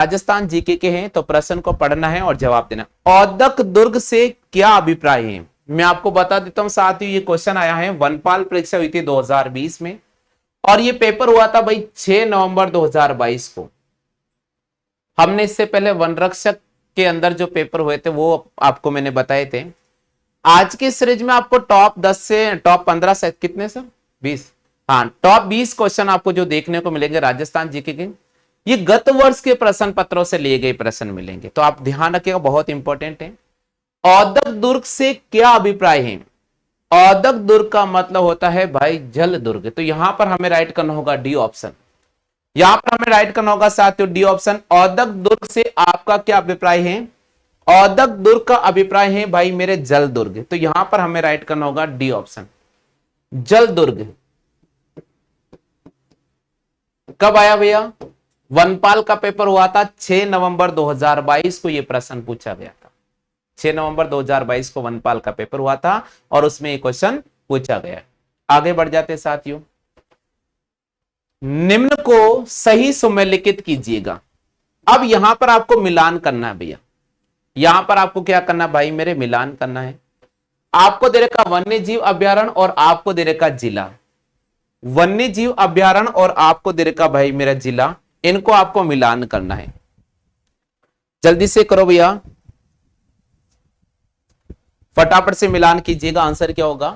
Rajasthan GK के हैं, तो प्रश्न को पढ़ना है और जवाब देना। औदक दुर्ग से क्या अभिप्राय है? मैं आपको बता देता हूं साथियों, ये क्वेश्चन आया है, वनपाल परीक्षा हुई थी 2020 में, और ये पेपर हुआ था भाई 6 नवंबर 2022 को। हमने इससे पहले वन रक्षक के अंदर जो पेपर हुए थे वो आपको मैंने बताए थे। आज के सीरीज में आपको टॉप 10 से टॉप 15 से कितने सर 20, हाँ टॉप 20 क्वेश्चन आपको जो देखने को मिलेंगे राजस्थान जीके के, ये गत वर्ष के प्रश्न पत्रों से लिए गए प्रश्न मिलेंगे, तो आप ध्यान रखिएगा, बहुत इंपॉर्टेंट है। औदक दुर्ग से क्या अभिप्राय है? औदक दुर्ग का मतलब होता है भाई जल दुर्ग, तो यहां पर हमें राइट करना होगा डी ऑप्शन। यहां पर हमें राइट करना होगा साथियों डी ऑप्शन। औदक दुर्ग से आपका क्या अभिप्राय है? औदक दुर्ग का अभिप्राय है भाई मेरे जल दुर्ग, तो यहां पर हमें राइट करना होगा डी ऑप्शन, जल दुर्ग। कब आया भैया? वनपाल का पेपर हुआ था 6 नवंबर 2022 को, यह प्रश्न पूछा गया था। 6 नवंबर 2022 को वनपाल का पेपर हुआ था और उसमें एक क्वेश्चन पूछा गया। आगे बढ़ जाते साथियों, निम्न को सही सुमेलित कीजिएगा। अब यहां पर आपको मिलान करना है भैया, यहां पर आपको क्या करना भाई मेरे, मिलान करना है। आपको दे रखा वन्य जीव अभ्यारण्य और आपको दे रखा जिला, वन्य जीव अभ्यारण्य और आपको दे रखा भाई मेरा जिला, इनको आपको मिलान करना है। जल्दी से करो भैया, फटाफट से मिलान कीजिएगा। आंसर क्या होगा?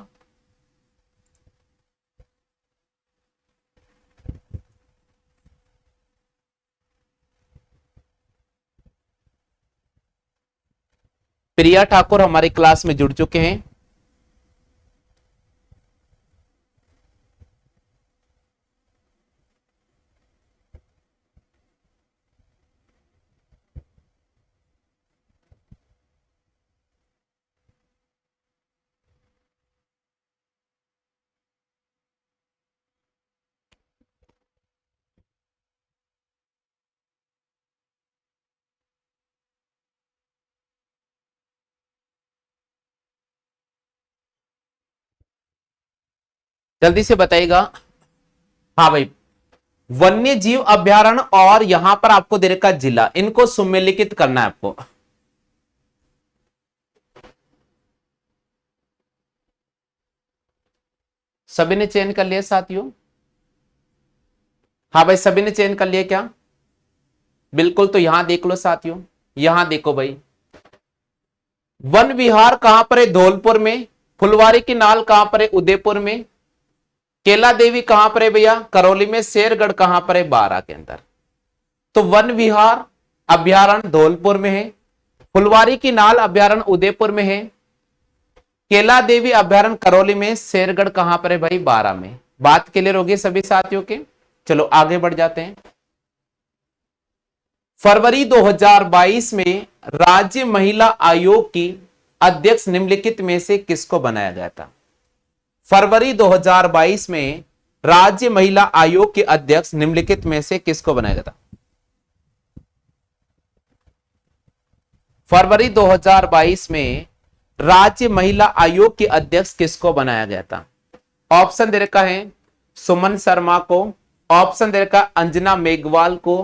प्रिया ठाकुर हमारी क्लास में जुड़ चुके हैं। जल्दी से बताइएगा। हाँ भाई, वन्य जीव अभ्यारण्य और यहां पर आपको दे रखा जिला, इनको सुमेलित करना है आपको। सभी ने चयन कर लिया साथियों? हाँ भाई, सभी ने चयन कर लिया क्या? बिल्कुल, तो यहां देख लो साथियों, यहां देखो भाई, वन विहार कहां पर है? धौलपुर में। फुलवारी की नाल कहां पर है? उदयपुर में। केला देवी कहां पर है भैया? करौली में। शेरगढ़ कहां पर है? बारां के अंदर। तो वन विहार अभ्यारण्य धौलपुर में है, फुलवारी की नाल अभ्यारण्य उदयपुर में है, केला देवी अभ्यारण्य करौली में, शेरगढ़ कहां पर है भाई? बारां में। बात क्लियर होगी सभी साथियों के? चलो आगे बढ़ जाते हैं। फरवरी 2022 में राज्य महिला आयोग की अध्यक्ष निम्नलिखित में से किसको बनाया गया था? फरवरी 2022 में राज्य महिला आयोग के अध्यक्ष निम्नलिखित में से किसको बनाया गया था? फरवरी 2022 में राज्य महिला आयोग के अध्यक्ष किसको बनाया गया था? ऑप्शन दे रखा है सुमन शर्मा को, ऑप्शन दे रखा अंजना मेघवाल को,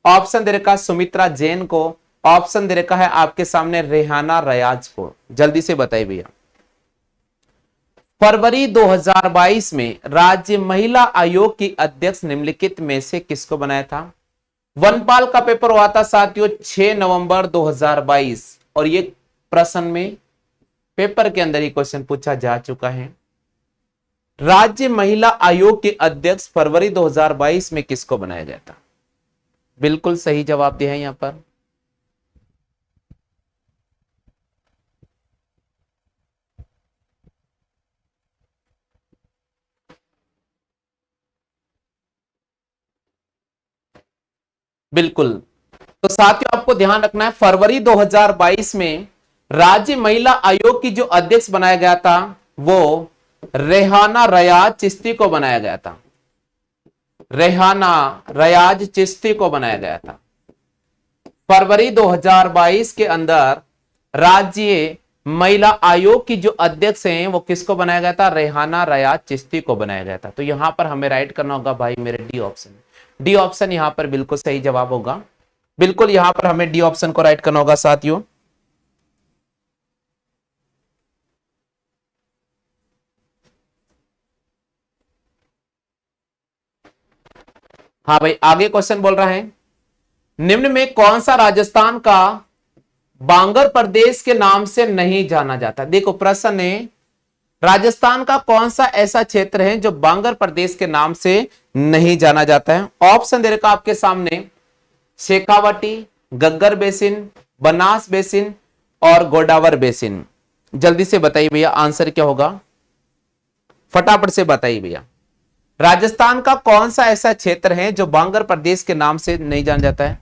ऑप्शन दे रखा सुमित्रा जैन को, ऑप्शन दे रखा है आपके सामने रेहाना रयाज को। जल्दी से बताइए भैया। फरवरी 2022 में राज्य महिला आयोग की अध्यक्ष निम्नलिखित में से किसको बनाया था? वनपाल का पेपर हुआ था साथियों 6 नवंबर 2022 और ये प्रश्न में पेपर के अंदर ही क्वेश्चन पूछा जा चुका है। राज्य महिला आयोग के अध्यक्ष फरवरी 2022 में किसको बनाया गया था? बिल्कुल सही जवाब दिया है यहां पर। बिल्कुल, तो साथियों आपको ध्यान रखना है, फरवरी 2022 में राज्य महिला आयोग की जो अध्यक्ष बनाया गया था वो रेहाना रयाज चिश्ती को बनाया गया था। रेहाना रयाज चिश्ती को बनाया गया था। फरवरी 2022 के अंदर राज्य महिला आयोग की जो अध्यक्ष हैं वो किसको बनाया गया था? रेहाना रयाज चिश्ती को बनाया गया था। तो यहां पर हमें राइट करना होगा भाई मेरे डी ऑप्शन। डी ऑप्शन यहां पर बिल्कुल सही जवाब होगा। बिल्कुल यहां पर हमें डी ऑप्शन को राइट करना होगा साथियों। हाँ भाई, आगे क्वेश्चन बोल रहा है, निम्न में कौन सा राजस्थान का बांगर प्रदेश के नाम से नहीं जाना जाता। देखो प्रश्न है, राजस्थान का कौन सा ऐसा क्षेत्र है जो बांगर प्रदेश के नाम से नहीं जाना जाता है। ऑप्शन दे रखा आपके सामने, शेखावटी, गग्गर बेसिन, बनास बेसिन और गोदावर बेसिन। जल्दी से बताइए भैया आंसर क्या होगा, फटाफट से बताइए भैया। राजस्थान का कौन सा ऐसा क्षेत्र है जो बांगर प्रदेश के नाम से नहीं जाना जाता है।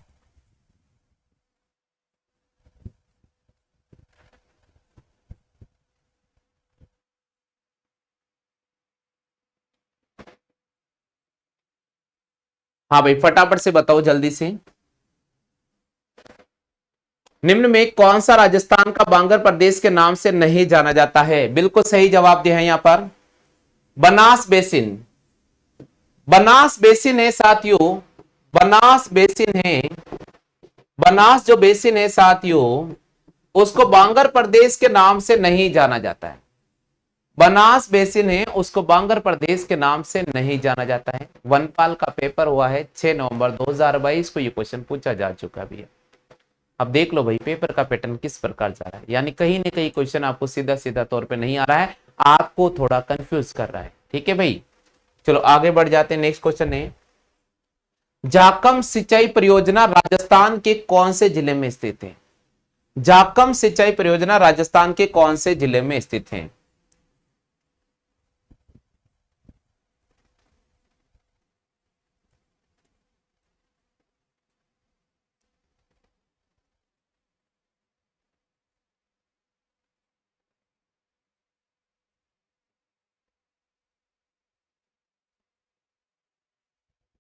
हाँ भाई फटाफट से बताओ जल्दी से। निम्न में कौन सा राजस्थान का बांगर प्रदेश के नाम से नहीं जाना जाता है। बिल्कुल सही जवाब दिया है यहां पर, बनास बेसिन। बनास बेसिन है साथियों, बनास बेसिन है, बनास जो बेसिन है साथियों, उसको बांगर प्रदेश के नाम से नहीं जाना जाता है। बनास बेसिन है, उसको बांगर प्रदेश के नाम से नहीं जाना जाता है। वनपाल का पेपर हुआ है 6 नवंबर 2022 को, ये क्वेश्चन पूछा जा चुका भी है। अब देख लो भाई पेपर का पैटर्न किस प्रकार जा रहा है, यानी कहीं ना कहीं क्वेश्चन आपको सीधा सीधा तौर पे नहीं आ रहा है, आपको थोड़ा कंफ्यूज कर रहा है। ठीक है भाई, चलो आगे बढ़ जाते हैं। नेक्स्ट क्वेश्चन है, जाकम सिंचाई परियोजना राजस्थान के कौन से जिले में स्थित है। जाकम सिंचाई परियोजना राजस्थान के कौन से जिले में स्थित है।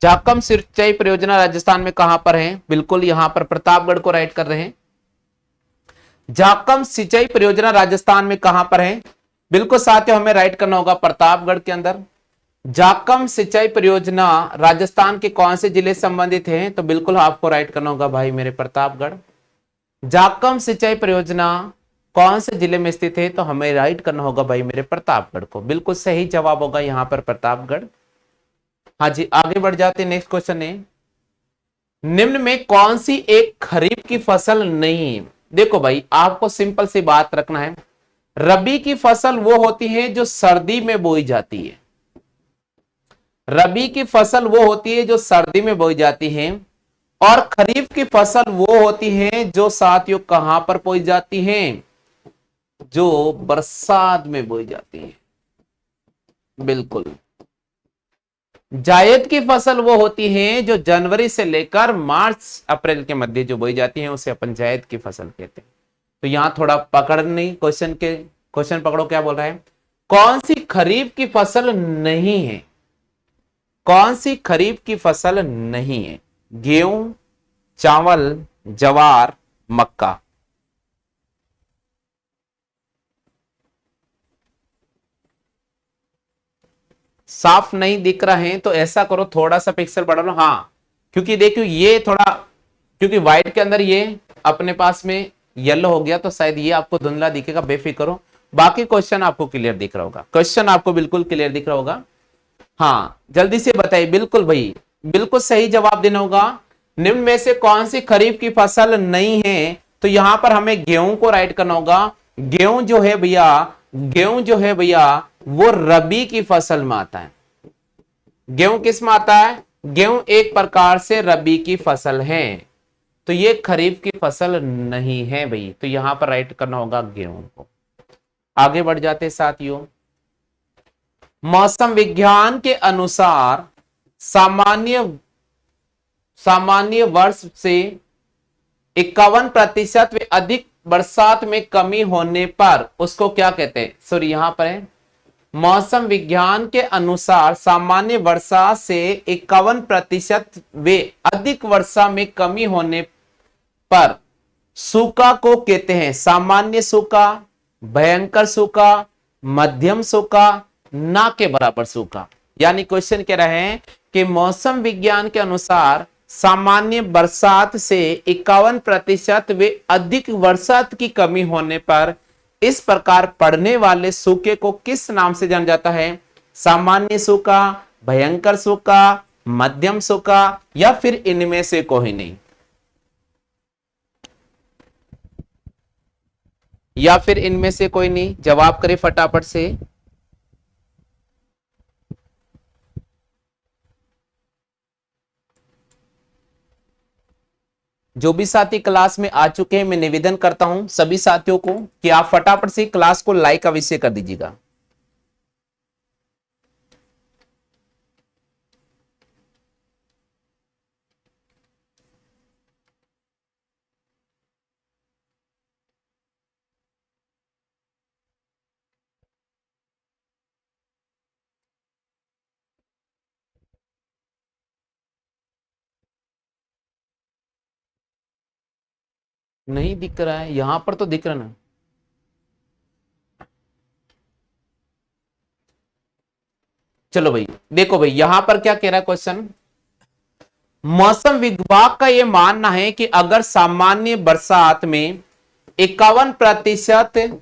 जाकम सिंचाई परियोजना राजस्थान में कहां पर है। बिल्कुल यहां पर प्रतापगढ़ को राइट कर रहे हैं। जाकम सिंचाई परियोजना राजस्थान में कहां पर है। बिल्कुल साथियों हमें राइट करना होगा प्रतापगढ़ के अंदर। जाकम सिंचाई परियोजना राजस्थान के कौन से जिले से संबंधित है, तो बिल्कुल आपको राइट करना होगा भाई मेरे प्रतापगढ़। जाकम सिंचाई परियोजना कौन से जिले में स्थित है, तो हमें राइट करना होगा भाई मेरे प्रतापगढ़ को। बिल्कुल सही जवाब होगा यहां पर प्रतापगढ़। हाँ जी आगे बढ़ जाते हैं। नेक्स्ट क्वेश्चन है, निम्न में कौन सी एक खरीफ की फसल नहीं है। देखो भाई आपको सिंपल सी बात रखना है, रबी की फसल वो होती है जो सर्दी में बोई जाती है। रबी की फसल वो होती है जो सर्दी में बोई जाती है, और खरीफ की फसल वो होती है जो साथियों कहां पर बोई जाती है, जो बरसात में बोई जाती है। बिल्कुल, जायद की फसल वो होती है जो जनवरी से लेकर मार्च अप्रैल के मध्य जो बोई जाती है, उसे अपन जायद की फसल कहते हैं। तो यहां थोड़ा पकड़नी क्वेश्चन पकड़ो क्या बोल रहा है, कौन सी खरीफ की फसल नहीं है। कौन सी खरीफ की फसल नहीं है। गेहूं, चावल, जवार, मक्का। साफ नहीं दिख रहा है तो ऐसा करो थोड़ा सा पिक्सल बढ़ा लो। हाँ क्योंकि देखो ये थोड़ा, क्योंकि व्हाइट के अंदर ये अपने पास में येलो हो गया तो शायद ये आपको धुंधला दिखेगा, बेफिक्र हो। बाकी क्वेश्चन आपको क्लियर दिख रहा होगा, क्वेश्चन आपको बिल्कुल क्लियर दिख रहा होगा। हाँ जल्दी से बताइए। बिल्कुल भाई बिल्कुल सही जवाब देना होगा। निम्न में से कौन सी खरीफ की फसल नहीं है, तो यहां पर हमें गेहूं को राइट करना होगा। गेहूं जो है भैया, गेहूं जो है भैया वो रबी की फसल में आता है। गेहूं किस में आता है, गेहूं एक प्रकार से रबी की फसल है, तो ये खरीफ की फसल नहीं है भाई। तो यहां पर राइट करना होगा गेहूं को। आगे बढ़ जाते साथियों, मौसम विज्ञान के अनुसार सामान्य सामान्य वर्ष से 51% वे अधिक बरसात में कमी होने पर उसको क्या कहते हैं। सॉरी यहां पर है, मौसम विज्ञान के अनुसार सामान्य वर्षा से 51% वे अधिक वर्षा में कमी होने पर सूखा को कहते हैं सामान्य सूखा, भयंकर सूखा, मध्यम सूखा, ना के बराबर सूखा। यानी क्वेश्चन कह रहे हैं कि मौसम विज्ञान के अनुसार सामान्य बरसात से 51% वे अधिक बरसात की कमी होने पर इस प्रकार पड़ने वाले सूखे को किस नाम से जाना जाता है? सामान्य सूखा, भयंकर सूखा, मध्यम सूखा या फिर इनमें से कोई नहीं, या फिर इनमें से कोई नहीं? जवाब करें फटाफट से। जो भी साथी क्लास में आ चुके हैं, मैं निवेदन करता हूं सभी साथियों को कि आप फटाफट से क्लास को लाइक अवश्य कर दीजिएगा। नहीं दिख रहा है, यहां पर तो दिख रहा ना। चलो भाई, देखो भाई यहां पर क्या कह रहा है क्वेश्चन। मौसम विभाग का यह मानना है कि अगर सामान्य बरसात में 51%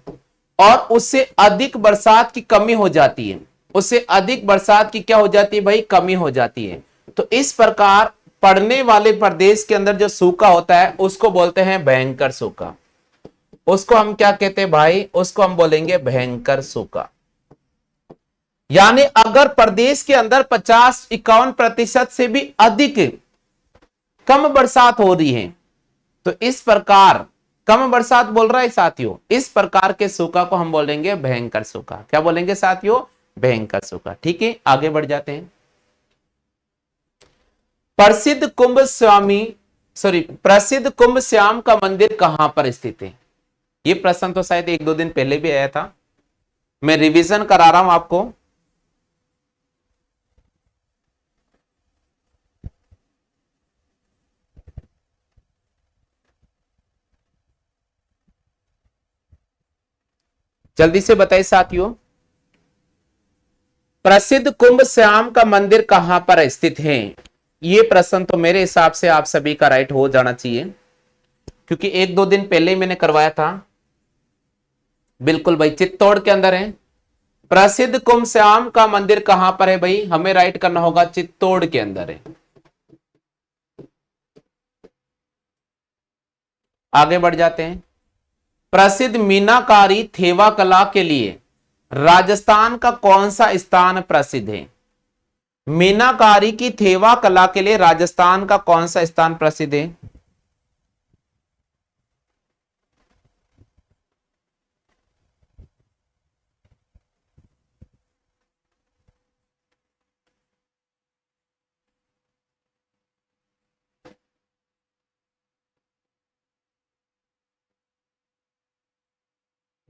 और उससे अधिक बरसात की कमी हो जाती है, उससे अधिक बरसात की क्या हो जाती है भाई? कमी हो जाती है। तो इस प्रकार पड़ने वाले प्रदेश के अंदर जो सूखा होता है उसको बोलते हैं भयंकर सूखा। उसको हम क्या कहते हैं भाई? उसको हम बोलेंगे भयंकर सूखा। यानी अगर प्रदेश के अंदर 50-51% से भी अधिक कम बरसात हो रही है, तो इस प्रकार कम बरसात बोल रहा है साथियों, इस प्रकार के सूखा को हम बोलेंगे भयंकर सूखा। क्या बोलेंगे साथियों? भयंकर सूखा। ठीक है, आगे बढ़ जाते हैं। प्रसिद्ध कुंभ श्याम का मंदिर कहां पर स्थित है? ये प्रश्न तो शायद 1-2 दिन पहले भी आया था, मैं रिवीजन करा रहा हूं आपको। जल्दी से बताइए साथियों, प्रसिद्ध कुंभ श्याम का मंदिर कहां पर स्थित है? ये प्रश्न तो मेरे हिसाब से आप सभी का राइट हो जाना चाहिए, क्योंकि 1-2 दिन पहले ही मैंने करवाया था। बिल्कुल भाई, चित्तौड़ के अंदर है। प्रसिद्ध कुंभ श्याम का मंदिर कहां पर है भाई? हमें राइट करना होगा चित्तौड़ के अंदर है। आगे बढ़ जाते हैं। प्रसिद्ध मीनाकारी थेवा कला के लिए राजस्थान का कौन सा स्थान प्रसिद्ध है? मीनाकारी की थेवा कला के लिए राजस्थान का कौन सा स्थान प्रसिद्ध है?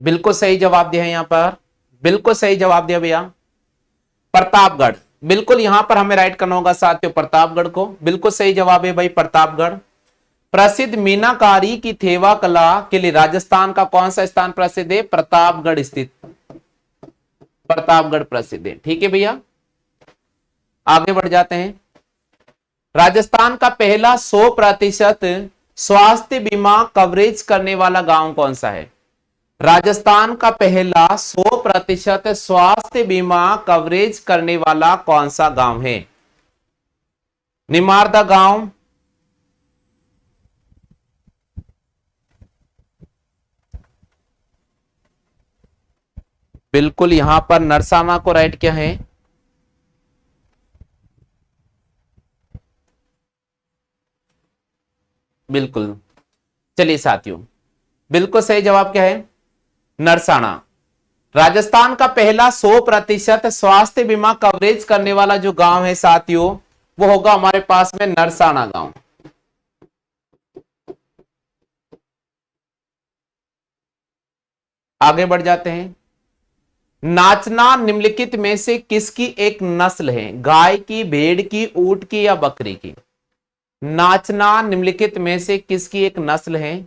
बिल्कुल सही जवाब दिया है यहां पर, बिल्कुल सही जवाब दिया भैया, प्रतापगढ़। बिल्कुल यहां पर हमें राइट करना होगा साथियों प्रतापगढ़ को। बिल्कुल सही जवाब है भाई प्रतापगढ़। प्रसिद्ध मीनाकारी की थेवा कला के लिए राजस्थान का कौन सा स्थान प्रसिद्ध है? प्रतापगढ़ स्थित, प्रतापगढ़ प्रसिद्ध है। ठीक है भैया, आगे बढ़ जाते हैं। राजस्थान का पहला 100% स्वास्थ्य बीमा कवरेज करने वाला गांव कौन सा है? राजस्थान का पहला 100% स्वास्थ्य बीमा कवरेज करने वाला कौन सा गांव है? निमारदा गांव, बिल्कुल यहां पर नरसाना को राइट क्या है? बिल्कुल, चलिए साथियों, बिल्कुल सही जवाब क्या है? नरसाना। राजस्थान का पहला 100% स्वास्थ्य बीमा कवरेज करने वाला जो गांव है साथियों, वो होगा हमारे पास में नरसाना गांव। आगे बढ़ जाते हैं। नाचना निम्नलिखित में से किसकी एक नस्ल है? गाय की, भेड़ की, ऊंट की या बकरी की? नाचना निम्नलिखित में से किसकी एक नस्ल है?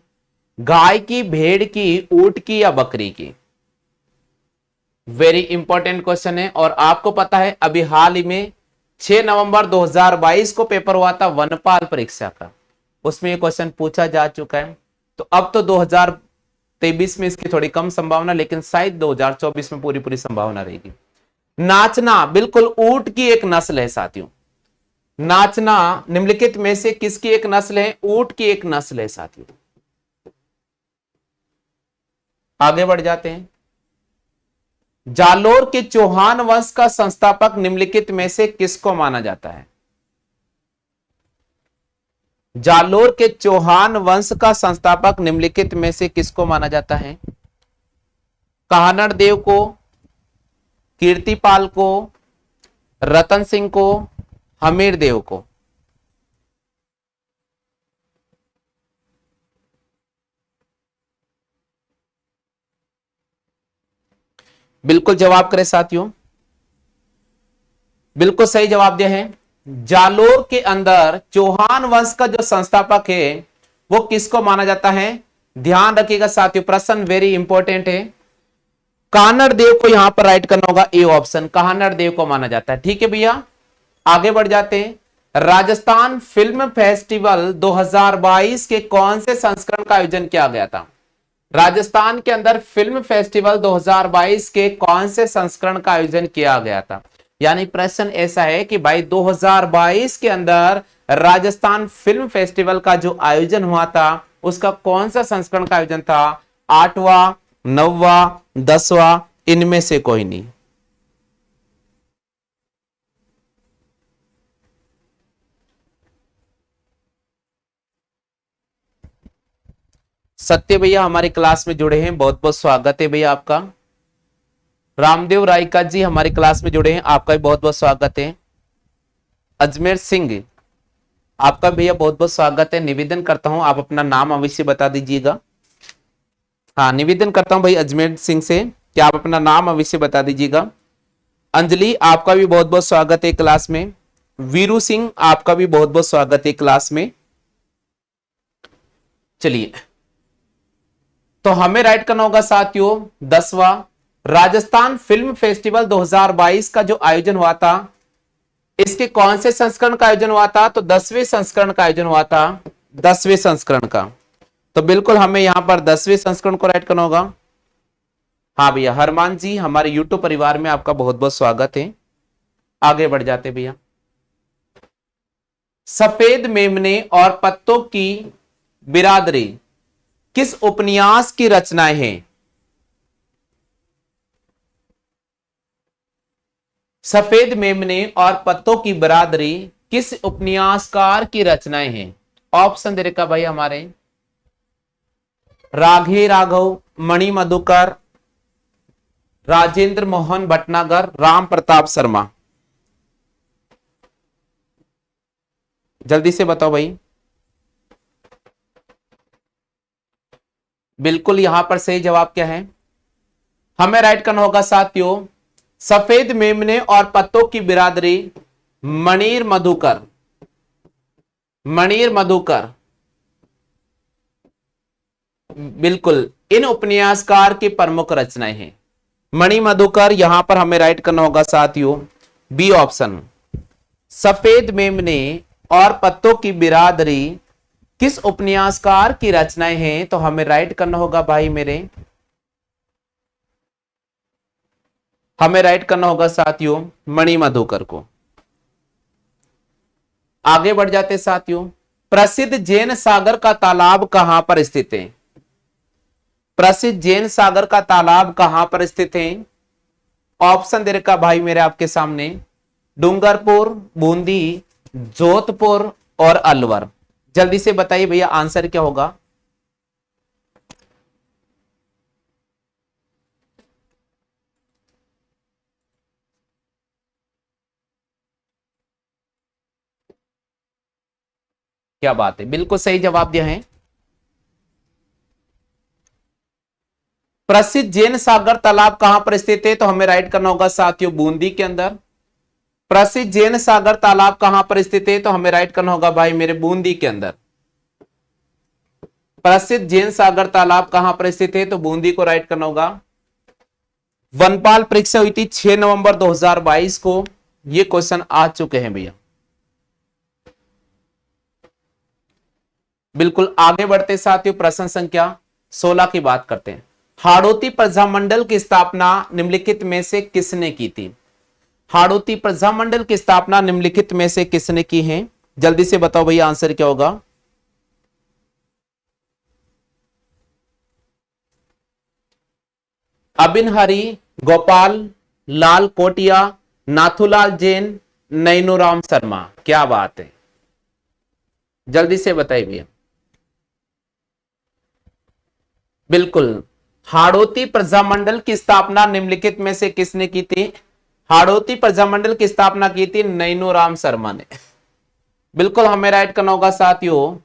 गाय की, भेड़ की, ऊंट की या बकरी की? वेरी इंपॉर्टेंट क्वेश्चन है। और आपको पता है अभी हाल ही में 6 नवंबर 2022 को पेपर हुआ था वनपाल परीक्षा का, उसमें ये क्वेश्चन पूछा जा चुका है। तो अब तो 2023 में इसकी थोड़ी कम संभावना, लेकिन शायद 2024 में पूरी पूरी संभावना रहेगी। नाचना बिल्कुल ऊंट की एक नस्ल है साथियों। नाचना निम्नलिखित में से किसकी एक नस्ल है? ऊंट की एक नस्ल है साथियों। आगे बढ़ जाते हैं। जालोर के चौहान वंश का संस्थापक निम्नलिखित में से किसको माना जाता है? जालोर के चौहान वंश का संस्थापक निम्नलिखित में से किसको माना जाता है? काहनड़ देव को, कीर्तिपाल को, रतन सिंह को, हमीर देव को? बिल्कुल जवाब करें साथियों। बिल्कुल सही जवाब दिया है। जालोर के अंदर चौहान वंश का जो संस्थापक है वो किसको माना जाता है? ध्यान रखिएगा साथियों, प्रश्न वेरी इंपॉर्टेंट है। कानड़ देव को यहां पर राइट करना होगा, ए ऑप्शन, कानड़ देव को माना जाता है। ठीक है भैया, आगे बढ़ जाते हैं। राजस्थान फिल्म फेस्टिवल 2022 के कौन से संस्करण का आयोजन किया गया था? राजस्थान के अंदर फिल्म फेस्टिवल 2022 के कौन से संस्करण का आयोजन किया गया था? यानी प्रश्न ऐसा है कि भाई 2022 के अंदर राजस्थान फिल्म फेस्टिवल का जो आयोजन हुआ था उसका कौन सा संस्करण का आयोजन था? 8वां, 9वां, 10वां, इनमें से कोई नहीं। सत्य भैया हमारी क्लास में जुड़े हैं, बहुत बहुत स्वागत है भैया आपका। रामदेव रायका जी हमारी क्लास में जुड़े हैं, आपका भी बहुत बहुत स्वागत है। अजमेर सिंह आपका भैया बहुत बहुत स्वागत है। निवेदन करता हूं आप अपना नाम अवश्य बता दीजिएगा। हाँ, निवेदन करता हूं भाई अजमेर सिंह से कि आप अपना नाम अवश्य बता दीजिएगा। अंजलि आपका भी बहुत बहुत स्वागत है क्लास में। वीरू सिंह आपका भी बहुत बहुत स्वागत है क्लास में। चलिए, तो हमें राइट करना होगा साथियों 10वां। राजस्थान फिल्म फेस्टिवल 2022 का जो आयोजन हुआ था इसके कौन से संस्करण का आयोजन हुआ था? तो 10वें संस्करण का आयोजन हुआ था, 10वें संस्करण का। तो बिल्कुल हमें यहां पर 10वें संस्करण को राइट करना होगा। हाँ भैया, हरमान जी हमारे यूट्यूब परिवार में आपका बहुत बहुत स्वागत है। आगे बढ़ जाते भैया। सफेद मेमने और पत्तों की बिरादरी किस उपन्यास की रचनाएं हैं? सफेद मेमने और पत्तों की बिरादरी किस उपन्यासकार की रचनाएं हैं? ऑप्शन दे रखा भाई हमारे, राघे राघव, मणि मधुकर, राजेंद्र मोहन भटनागर, राम प्रताप शर्मा। जल्दी से बताओ भाई। बिल्कुल यहां पर सही जवाब क्या है? हमें राइट करना होगा साथियों सफेद मेमने और पत्तों की बिरादरी, मणिर मधुकर। मणिर मधुकर बिल्कुल इन उपन्यासकार की प्रमुख रचनाएं हैं। मणि मधुकर, यहां पर हमें राइट करना होगा साथियों बी ऑप्शन। सफेद मेमने और पत्तों की बिरादरी किस उपन्यासकार की रचनाएं हैं? तो हमें राइट करना होगा भाई मेरे, हमें राइट करना होगा साथियों मणि मधुकर को। आगे बढ़ जाते साथियों। प्रसिद्ध जैन सागर का तालाब कहां पर स्थित है? प्रसिद्ध जैन सागर का तालाब कहां पर स्थित है? ऑप्शन दे रखा भाई मेरे आपके सामने, डूंगरपुर, बूंदी, जोधपुर और अलवर। जल्दी से बताइए भैया आंसर क्या होगा? क्या बात है, बिल्कुल सही जवाब दिया है। प्रसिद्ध जैन सागर तालाब कहां पर स्थित है? तो हमें राइट करना होगा साथियों बूंदी के अंदर। प्रसिद्ध जैन सागर तालाब कहां पर स्थित है? तो हमें राइट करना होगा भाई मेरे बूंदी के अंदर। प्रसिद्ध जैन सागर तालाब कहां पर स्थित है? तो बूंदी को राइट करना होगा। वनपाल परीक्षा हुई थी 6 नवंबर 2022 को ये क्वेश्चन आ चुके हैं भैया। बिल्कुल आगे बढ़ते साथियों, प्रश्न संख्या 16 की बात करते हैं। हाड़ौती प्रजामंडल की स्थापना निम्नलिखित में से किसने की थी? हाड़ौती प्रजामंडल की स्थापना निम्नलिखित में से किसने की है? जल्दी से बताओ भैया, आंसर क्या होगा? अबिन हरी, गोपाल लाल कोटिया, नाथूलाल जैन, नैनूराम शर्मा। क्या बात है, जल्दी से बताइए भैया। बिल्कुल, हाड़ौती प्रजामंडल की स्थापना निम्नलिखित में से किसने की थी? हाड़ौती प्रजामंडल की स्थापना की थी नैनूराम शर्मा ने। बिल्कुल हमें राइट करना होगा साथियों,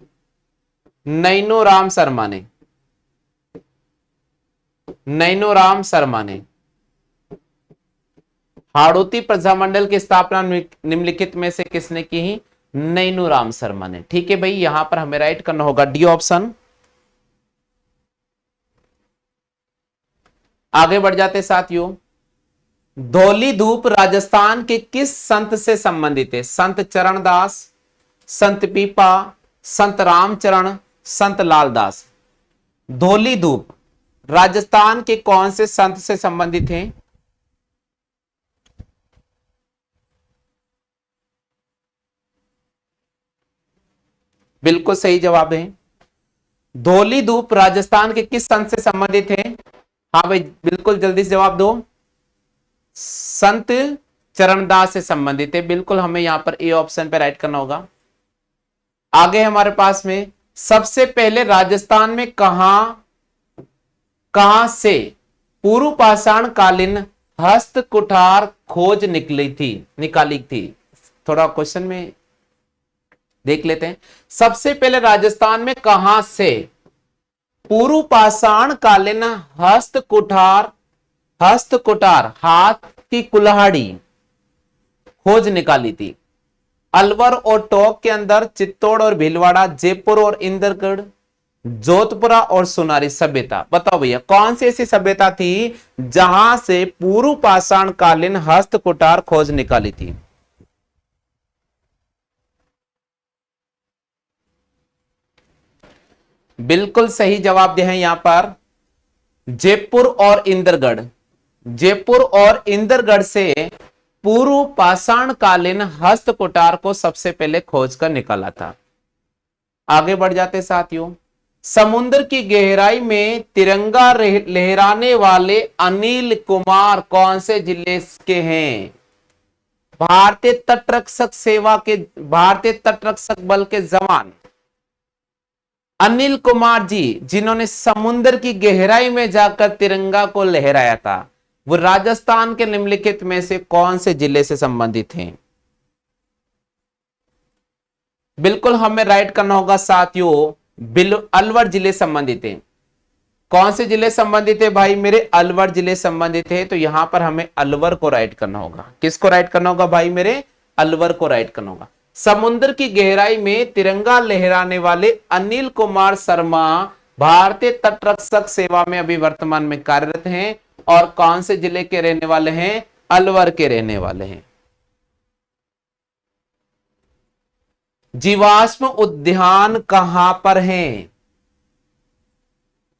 नैनूराम शर्मा ने। नैनूराम शर्मा ने हाड़ौती प्रजामंडल की स्थापना निम्नलिखित में से किसने की? नैनूराम शर्मा ने। ठीक है भाई, यहां पर हमें राइट करना होगा डी ऑप्शन। आगे बढ़ जाते साथियों, धौली धूप राजस्थान के किस संत से संबंधित है? संत चरणदास, संत पीपा, संत रामचरण, संत लालदास। धौली धूप राजस्थान के कौन से संत से संबंधित हैं? बिल्कुल सही जवाब है, धौली धूप राजस्थान के किस संत से संबंधित है? हाँ भाई बिल्कुल जल्दी से जवाब दो। संत चरणदास से संबंधित है। बिल्कुल हमें यहां पर ए ऑप्शन पे राइट करना होगा। आगे हमारे पास में सबसे पहले राजस्थान में कहां से पूर्व पाषाण कालीन हस्त कुठार खोज निकाली थी? थोड़ा क्वेश्चन में देख लेते हैं। सबसे पहले राजस्थान में कहां से पूर्व पाषाण कालीन हस्त कुठार हाथ की कुल्हाड़ी खोज निकाली थी? अलवर और टोंक के अंदर, चित्तौड़ और भीलवाड़ा, जयपुर और इंदरगढ़, जोधपुरा और सोनारी सभ्यता। बताओ भैया कौन सी ऐसी सभ्यता थी जहां से पूर्व पाषाण कालीन हस्त कुठार खोज निकाली थी? बिल्कुल सही जवाब दिया है यहां पर, जयपुर और इंदरगढ़। जयपुर और इंदरगढ़ से पूर्व पाषाण कालीन हस्त कुठार को सबसे पहले खोज कर निकाला था। आगे बढ़ जाते साथियों, समुद्र की गहराई में तिरंगा लहराने वाले अनिल कुमार कौन से जिले के हैं? भारतीय तटरक्षक बल के जवान अनिल कुमार जी, जिन्होंने समुद्र की गहराई में जाकर तिरंगा को लहराया था, वो राजस्थान के निम्नलिखित में से कौन से जिले से संबंधित हैं? बिल्कुल हमें राइट करना होगा साथियों, अलवर जिले संबंधित है। कौन से जिले संबंधित है भाई मेरे? अलवर जिले संबंधित है। तो यहां पर हमें अलवर को राइट करना होगा। किसको राइट करना होगा भाई मेरे? अलवर को राइट करना होगा। समुद्र की गहराई में तिरंगा लहराने वाले अनिल कुमार शर्मा भारतीय तटरक्षक सेवा में अभी वर्तमान में कार्यरत हैं और कौन से जिले के रहने वाले हैं? अलवर के रहने वाले हैं। जीवाश्म उद्यान कहां पर है?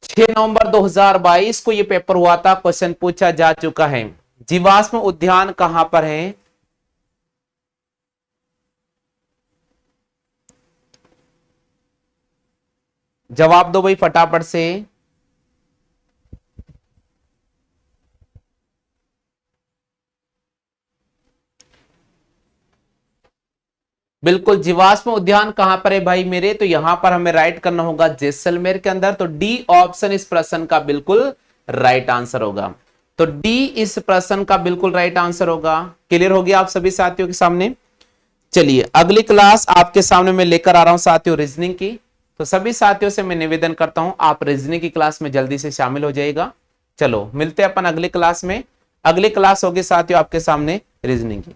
6 नवंबर 2022 को यह पेपर हुआ था, क्वेश्चन पूछा जा चुका है। जीवाश्म उद्यान कहां पर है? जवाब दो भाई फटाफट से। बिल्कुल, जीवाश्म उद्यान कहां पर है भाई मेरे? तो यहां पर हमें राइट करना होगा जैसलमेर के अंदर। तो डी ऑप्शन इस प्रश्न का बिल्कुल राइट आंसर होगा। तो डी इस प्रश्न का बिल्कुल राइट आंसर होगा। क्लियर हो गया आप सभी साथियों के सामने? चलिए अगली क्लास आपके सामने मैं लेकर आ रहा हूं साथियों रीजनिंग की। तो सभी साथियों से मैं निवेदन करता हूं आप रीजनिंग की क्लास में जल्दी से शामिल हो जाएगा। चलो मिलते हैं अपन अगली क्लास में। अगली क्लास होगी साथियों आपके सामने रीजनिंग की।